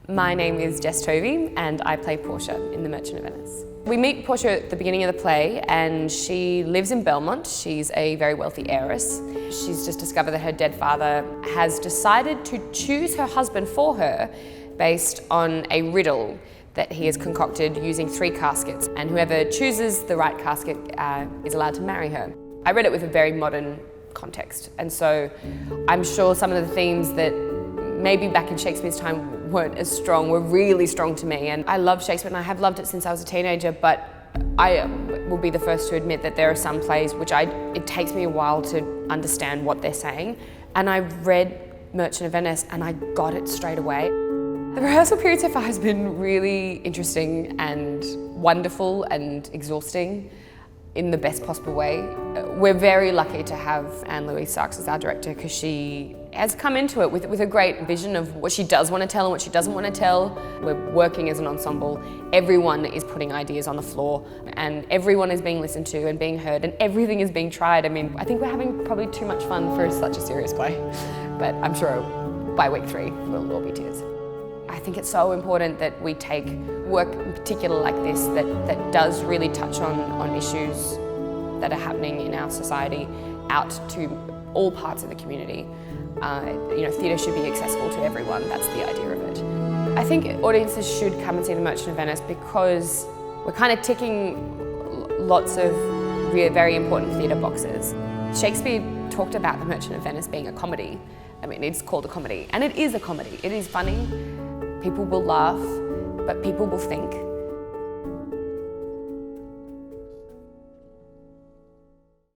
My name is Tovey and I play Portia in The Merchant of Venice. We meet Portia at the beginning of the play and she lives in Belmont. She's a very wealthy heiress. She's just discovered that her dead father has decided to choose her husband for her based on a riddle that he has concocted using 3 caskets, and whoever chooses the right casket is allowed to marry her. I read it with a very modern context, and so I'm sure some of the themes that maybe back in Shakespeare's time weren't as strong were really strong to me. And I love Shakespeare and I have loved it since I was a teenager, but I will be the first to admit that there are some plays which it takes me a while to understand what they're saying. And I read Merchant of Venice and I got it straight away. The rehearsal period so far has been really interesting and wonderful and exhausting in the best possible way. We're very lucky to have Anne-Louise Sarks as our director because she has come into it with a great vision of what she does want to tell and what she doesn't want to tell. We're working as an ensemble. Everyone is putting ideas on the floor and everyone is being listened to and being heard and everything is being tried. I mean, I think we're having probably too much fun for such a serious play, but I'm sure by week 3 we'll all be tears. I think it's so important that we take work in particular like this that does really touch on issues that are happening in our society out to all parts of the community. Theatre should be accessible to everyone, that's the idea of it. I think audiences should come and see The Merchant of Venice because we're kind of ticking lots of very important theatre boxes. Shakespeare talked about The Merchant of Venice being a comedy. I mean, it's called a comedy, and it is a comedy. It is funny. People will laugh, but people will think.